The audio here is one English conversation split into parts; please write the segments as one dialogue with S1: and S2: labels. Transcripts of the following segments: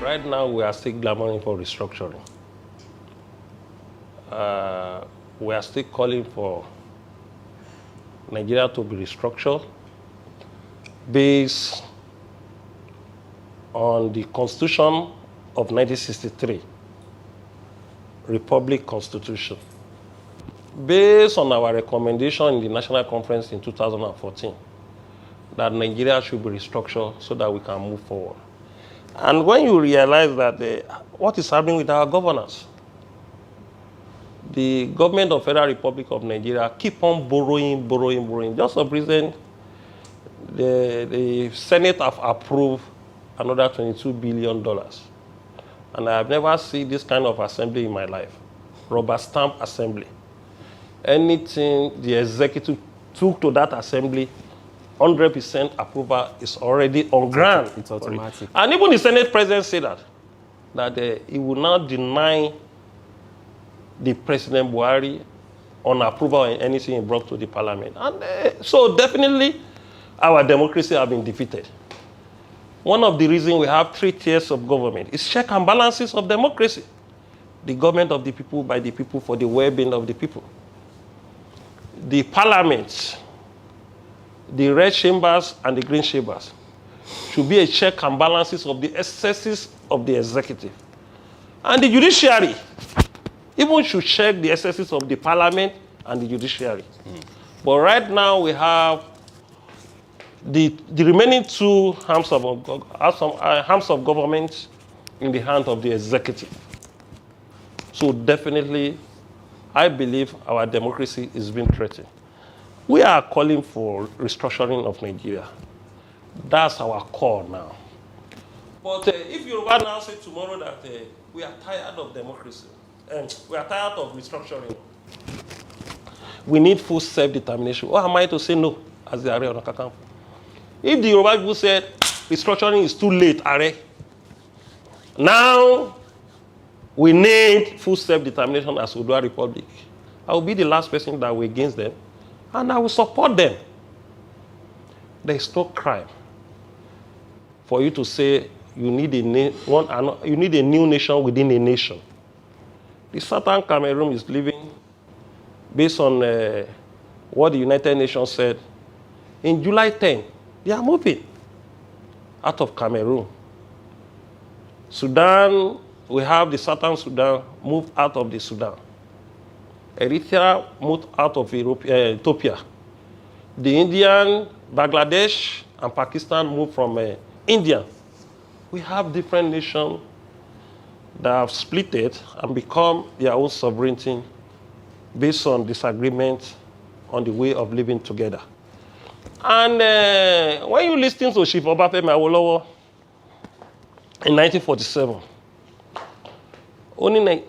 S1: Right now, we are still clamoring for restructuring. We are still calling for Nigeria to be restructured based on the Constitution of 1963, Republic Constitution, based on our recommendation in the National Conference in 2014, that Nigeria should be restructured so that we can move forward. And when you realize that what is happening with our governance, the government of Federal Republic of Nigeria keep on borrowing. Just of recent, the Senate have approved another $22 billion. And I have never seen this kind of assembly in my life. Rubber stamp assembly. Anything the executive took to that assembly, 100% approval is already on ground.
S2: It's automatic.
S1: And even the Senate president said that he will not deny the President Buhari on approval of anything he brought to the parliament. And so definitely our democracy has been defeated. One of the reasons we have 3 tiers of government is check and balances of democracy. The government of the people, by the people, for the well-being of the people. The parliament, the red chambers and the green chambers should be a check and balances of the excesses of the executive. And the judiciary even should check the excesses of the parliament and the judiciary. But right now we have the remaining 2 arms of government in the hand of the executive. So definitely, I believe our democracy is being threatened. We are calling for restructuring of Nigeria. That's our call now. But if Yoruba now say tomorrow that we are tired of democracy, we are tired of restructuring, we need full self-determination. Or am I to say no, as the Ààrẹ Ọ̀nà Kakanfò? If the Yoruba people said restructuring is too late, Ààrẹ, now we need full self-determination as Oodua Republic, I will be the last person that will against them, and I will support them. There is no crime for you to say you need a new nation within a nation. The Southern Cameroon is living based on what the United Nations said. In July 10, they are moving out of Cameroon. Sudan, we have the Southern Sudan moved out of the Sudan. Eritrea moved out of Ethiopia. The Indian, Bangladesh, and Pakistan moved from India. We have different nations that have split it and become their own sovereignty based on disagreement on the way of living together. And when you listen to Chief Obafemi Awolowo in 1947,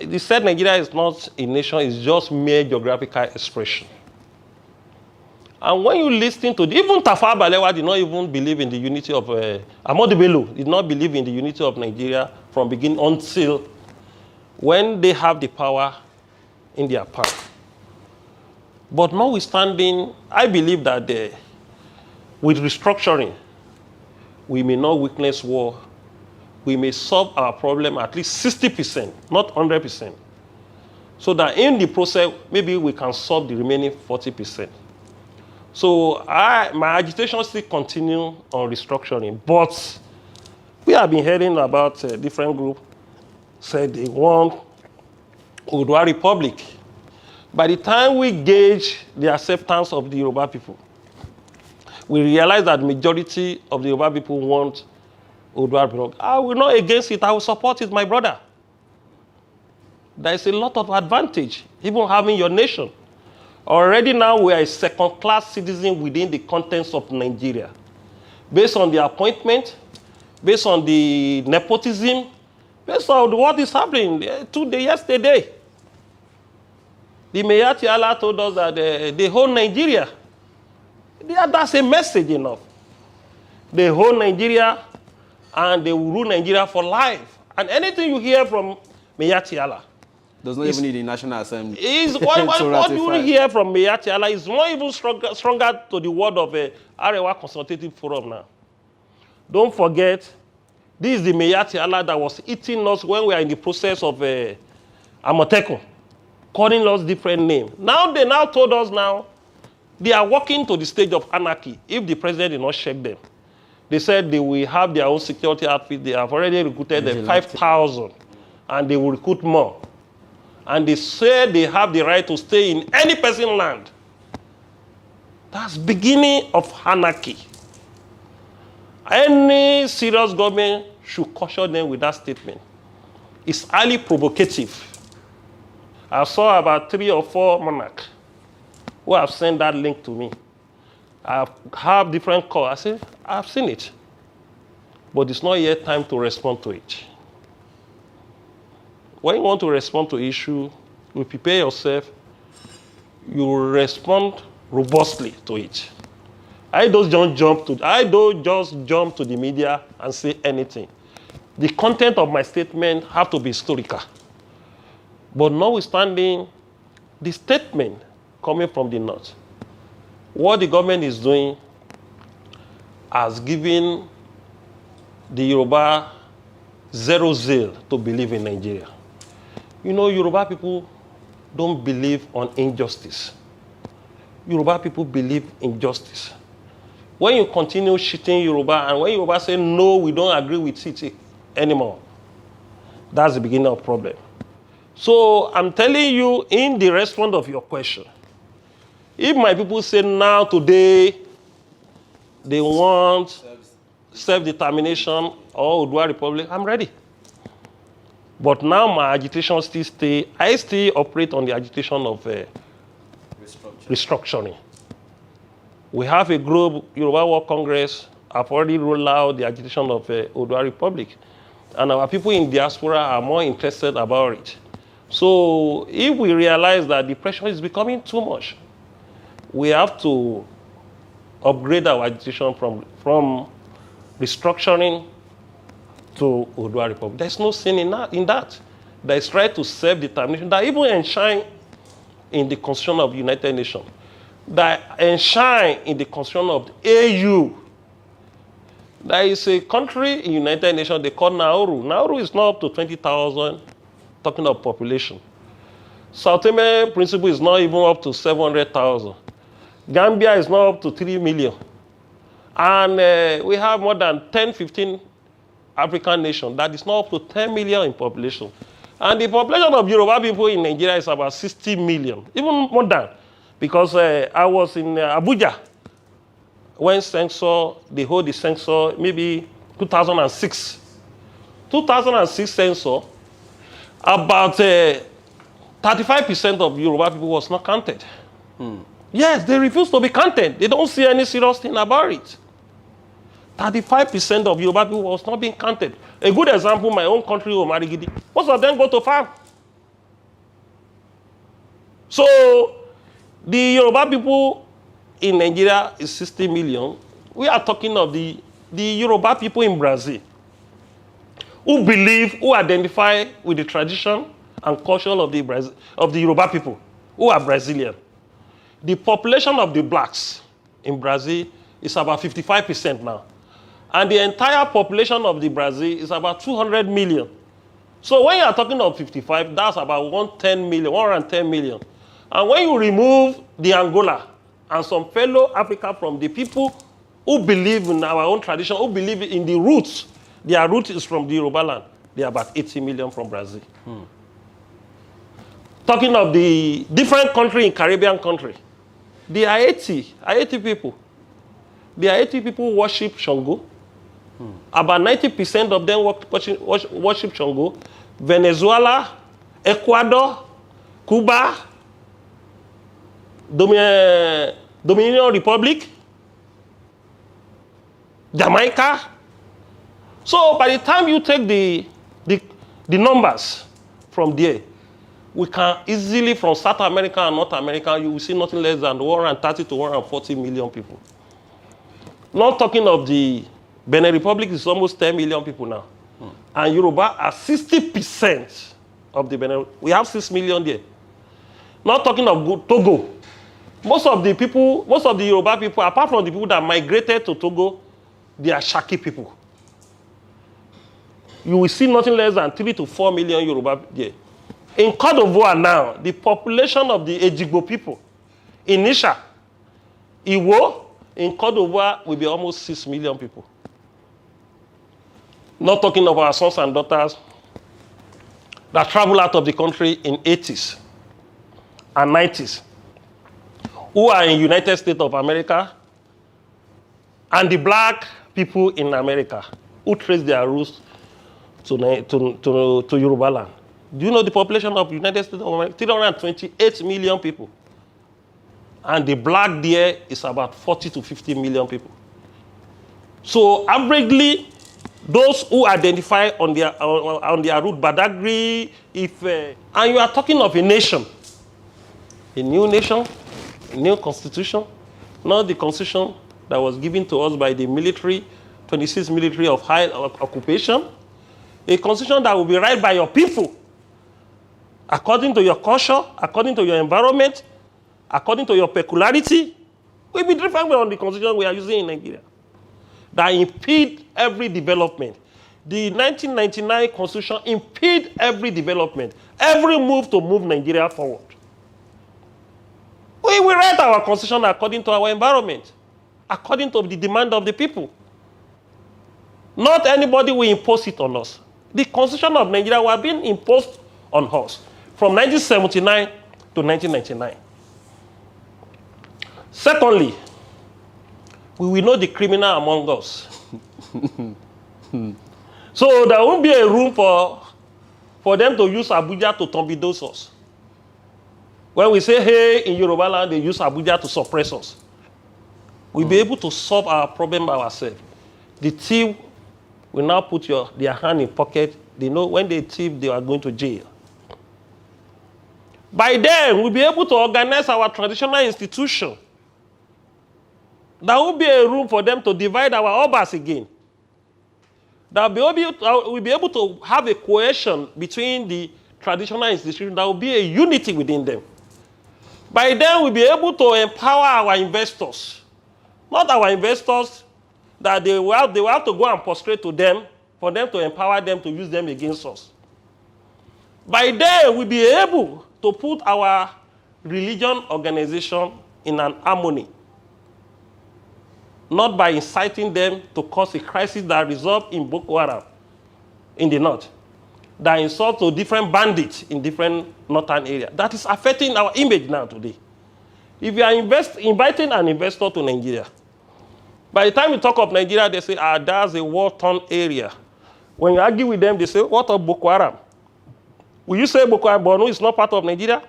S1: they said Nigeria is not a nation, it's just mere geographical expression. And when you listen to even Tafawa Balewa did not even believe in the unity of Ahmadu Bello did not believe in the unity of Nigeria from beginning until when they have the power in their palm. But notwithstanding, I believe that with restructuring, we may not witness war. We may solve our problem at least 60%, not 100%. So that in the process, maybe we can solve the remaining 40%. So my agitation still continue on restructuring, but we have been hearing about different groups said they want Oodua Republic. By the time we gauge the acceptance of the Yoruba people, we realize that majority of the Yoruba people want Oodua Republic. I will not against it, I will support it, my brother. There is a lot of advantage, even having your nation. Already now we are a second-class citizen within the contents of Nigeria. Based on the appointment, based on the nepotism, based on what is happening yesterday. The Mayor Tiala told us that they hold Nigeria. That's a message enough. They hold Nigeria and they will rule Nigeria for life. And anything you hear from Mayor Tiala
S2: does not even need the National Assembly.
S1: What you hear from Mayor Tiala is not even stronger to the word of Arewa Consultative Forum now. Don't forget, This is the Meyati Allah that was eating us when we are in the process of Amotekun, calling us different names. Now they now told us now, they are walking to the stage of anarchy if the president did not check them. They said they will have their own security outfit. They have already recruited 5,000 and they will recruit more. And they said they have the right to stay in any person's land. That's beginning of anarchy. Any serious government should caution them with that statement. It's highly provocative. I saw about 3 or 4 monarchs who have sent that link to me. I have different calls. I said, I've seen it. But it's not yet time to respond to it. When you want to respond to issue, you prepare yourself, you respond robustly to it. I don't just jump to the media and say anything. The content of my statement have to be historical. But notwithstanding the statement coming from the North, what the government is doing has given the Yoruba zero zeal to believe in Nigeria. You know, Yoruba people don't believe on injustice. Yoruba people believe in justice. When you continue cheating Yoruba, and when Yoruba say, no, we don't agree with it anymore, that's the beginning of the problem. So I'm telling you, in the response of your question, if my people say now, today, they want self-determination or Oodua Republic, I'm ready. But now my agitation still stay, I still operate on the agitation of restructuring. We have a group, Yoruba World Congress, have already rolled out the agitation of Oodua Republic. And our people in diaspora are more interested about it. So if we realize that the pressure is becoming too much, we have to upgrade our agitation from restructuring to Oodua Republic. There's no sin in that. There is right to self-determination that even enshrine in the Constitution of the United Nations, that enshrine in the Constitution of the AU. There is a country in the United Nations they call Nauru. Nauru is not up to 20,000, talking of population. Sao Tome Principe is not even up to 700,000. Gambia is not up to 3 million. And we have more than 10, 15 African nations that is not up to 10 million in population. And the population of Yoruba people in Nigeria is about 60 million, even more than. Because I was in Abuja when they hold the census, maybe 2006. 2006 census, about 35% of Yoruba people was not counted. Yes, they refuse to be counted. They don't see any serious thing about it. 35% of Yoruba people was not being counted. A good example, my own country, Omarigidi, most of them go to farm. So, the Yoruba people in Nigeria is 60 million. We are talking of the Yoruba people in Brazil who believe, who identify with the tradition and culture of the Yoruba people, who are Brazilian. The population of the blacks in Brazil is about 55% now. And the entire population of the Brazil is about 200 million. So when you are talking of 55, that's about 110 million. And when you remove the Angola and some fellow Africa from the people who believe in our own tradition, who believe in the roots, their root is from the Yoruba land, they are about 80 million from Brazil. Talking of the different country in Caribbean country, the Haiti people. The Haiti people worship Shango. About 90% of them worship Shango. Venezuela, Ecuador, Cuba, Dominican Republic, Jamaica. So by the time you take the numbers from there, we can easily, from South America and North America, you will see nothing less than 130 to 140 million people. Not talking of the Benin Republic is almost 10 million people now. And Yoruba are 60% of the Benin. We have 6 million there. Not talking of Togo. Most of the Yoruba people, apart from the people that migrated to Togo, they are Shaki people. you will see nothing less than 3 to 4 million Yoruba there. In Cote d'Ivoire now, the population of the Ejigbo people in Isha, Iwo, in Cote d'Ivoire will be almost 6 million people. Not talking of our sons and daughters that travel out of the country in 80s and 90s, who are in United States of America, and the black people in America who trace their roots to Yoruba land. Do you know the population of United States of America? 328 million people. And the black there is about 40 to 50 million people. So averagely, those who identify on their route, Badagry, Ife, and you are talking of a nation, a new constitution, not the constitution that was given to us by the military, 26th military of high occupation, a constitution that will be right by your people, according to your culture, according to your environment, according to your peculiarity, will be different from the constitution we are using in Nigeria, that impede every development. The 1999 constitution impede every development, every move to move Nigeria forward. We will write our constitution according to our environment, according to the demand of the people. Not anybody will impose it on us. The constitution of Nigeria was being imposed on us from 1979 to 1999. Secondly, we will know the criminal among us. So there won't be a room for them to use Abuja to torpedoes us. When we say, hey, in Yoruba land, they use Abuja to suppress us. We'll be able to solve our problem by ourselves. The thief will now put their hand in pocket. They know when they thief, they are going to jail. By then, we'll be able to organize our traditional institution. There will be a room for them to divide our obas again. We'll be able to have a cohesion between the traditional institutions. There will be a unity within them. By then, we'll be able to empower our investors. Not our investors that they will have to go and prostrate to them for them to empower them to use them against us. By then, we'll be able to put our religion organization in an harmony. Not by inciting them to cause a crisis that results in Boko Haram in the north, that insult to different bandits in different northern areas. That is affecting our image now today. If you are inviting an investor to Nigeria, by the time you talk of Nigeria, they say, that's a war-torn area. When you argue with them, they say, what of Boko Haram? Will you say Boko Haram Borno is not part of Nigeria?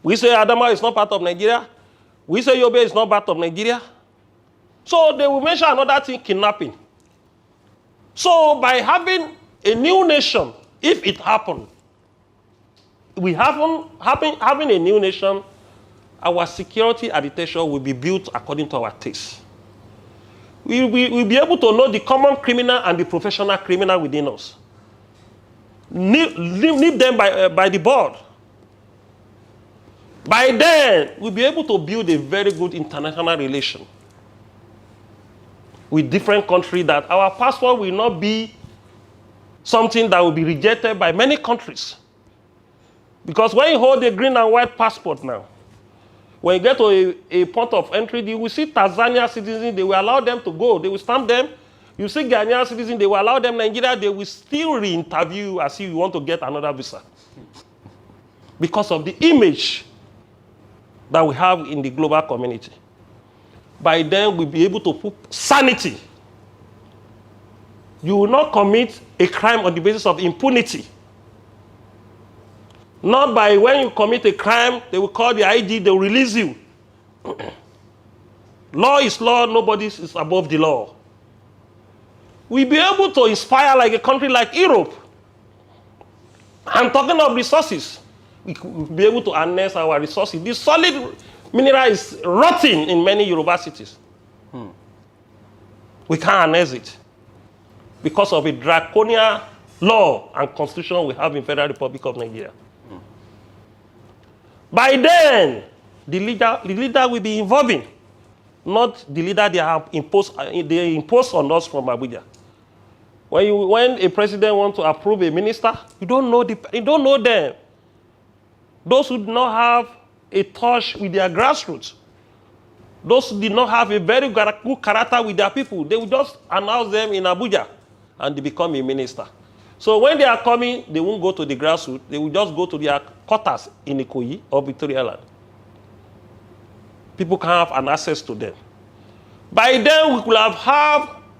S1: Will you say Adama is not part of Nigeria? Will you say Yobe is not part of Nigeria? So they will mention another thing, kidnapping. So by having a new nation, if it happened, having a new nation, our security architecture will be built according to our taste. We'll be able to know the common criminal and the professional criminal within us. Nip them by the board. By then, we'll be able to build a very good international relation with different countries, that our passport will not be something that will be rejected by many countries. Because when you hold a green and white passport now, when you get to a point of entry, you will see Tanzania citizens, they will allow them to go. They will stamp them. You see Ghanaian citizens, they will allow them. Nigeria, they will still re-interview as if you want to get another visa. Because of the image that we have in the global community. By then, we'll be able to put sanity. You will not commit a crime on the basis of impunity. Not by when you commit a crime, they will call the ID, they will release you. Law is law, nobody is above the law. We'll be able to inspire like a country like Europe. I'm talking of resources. We'll be able to harness our resources. The solid mineral is rotting in many Yoruba cities. We can't harness it because of a draconian law and constitution we have in Federal Republic of Nigeria. By then, the leader will be involving, not the leader they have imposed on us from Abuja. When a president wants to approve a minister, you don't know them. Those who do not have a touch with their grassroots, those who did not have a very good character with their people, they will just announce them in Abuja and they become a minister. So when they are coming, they won't go to the grassroots. They will just go to their quarters in Ikoyi or Victoria Land. People can have an access to them. By then,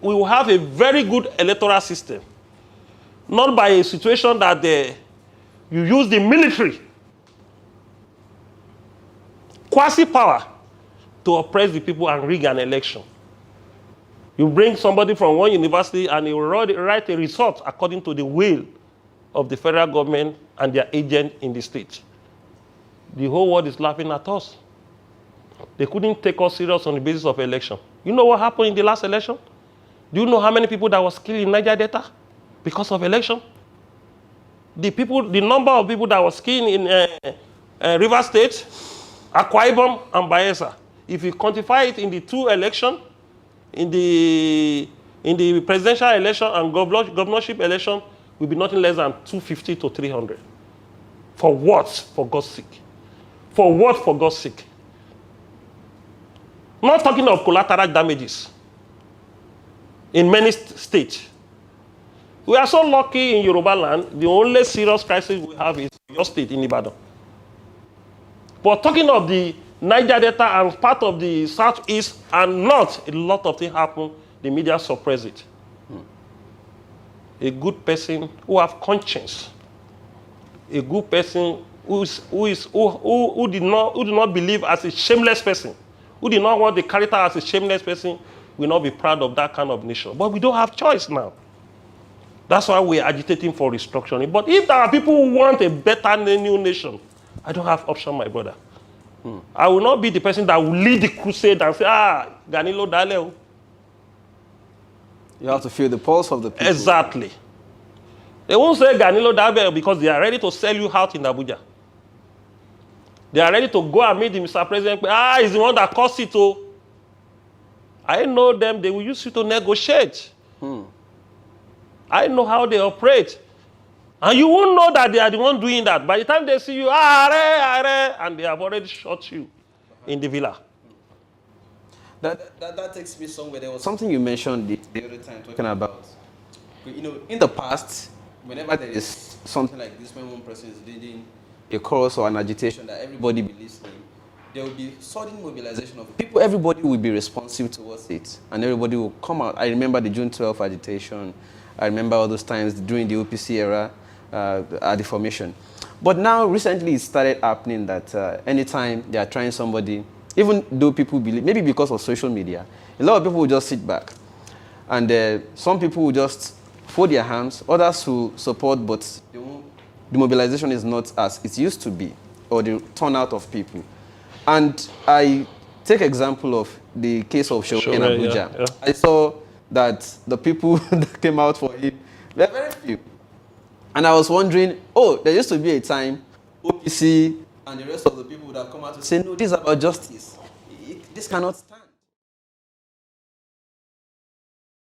S1: we will have a very good electoral system. Not by a situation that you use the military, quasi-power, to oppress the people and rig an election. You bring somebody from one university and he will write a result according to the will of the federal government and their agent in the state. The whole world is laughing at us. They couldn't take us serious on the basis of election. You know what happened in the last election? Do you know how many people that was killed in Niger Delta because of election? The number of people that was killed in River State, Akwa Ibom, and Bayelsa, if you quantify it in the two elections, in the presidential election and governorship election, will be nothing less than 250 to 300. For what? For God's sake. For what? For God's sake. Not talking of collateral damages in many states. We are so lucky in Yoruba land, the only serious crisis we have is your state in Ibadan. But talking of the Niger Delta and part of the southeast and north, a lot of things happen, the media suppress it. A good person who have conscience, a good person who did not believe as a shameless person, who did not want the character as a shameless person, will not be proud of that kind of nation. But we don't have choice now. That's why we're agitating for restructuring. But if there are people who want a better new nation, I don't have option, my brother. I will not be the person that will lead the crusade and say, Ganilo Daleo.
S2: You have to feel the pulse of the people.
S1: Exactly. They won't say Ganilo Daleo because they are ready to sell you out in Abuja. They are ready to go and meet the Mr. President. He's the one that caused it. I know them. They will use you to negotiate. I know how they operate. And you won't know that they are the one doing that. By the time they see you, and they have already shot you in the villa.
S2: That takes me somewhere. There was something you mentioned the other time talking about, in the past, whenever there is something like this, when one person is leading a chorus or an agitation that everybody be listening, there will be sudden mobilization of people. Everybody will be responsive towards it, and everybody will come out. I remember the June 12th agitation. I remember all those times during the OPC era, at the formation. But now, recently, it started happening that anytime they are trying somebody, even though people believe, maybe because of social media, a lot of people will just sit back. And some people will just fold their hands, others will support, but the mobilization is not as it used to be, or the turnout of people. And I take example of the case of Show in Abuja. Yeah. I saw that the people that came out for him were very few. And I was wondering, there used to be a time OPC and the rest of the people would have come out to say, no, this is about justice. This cannot stand.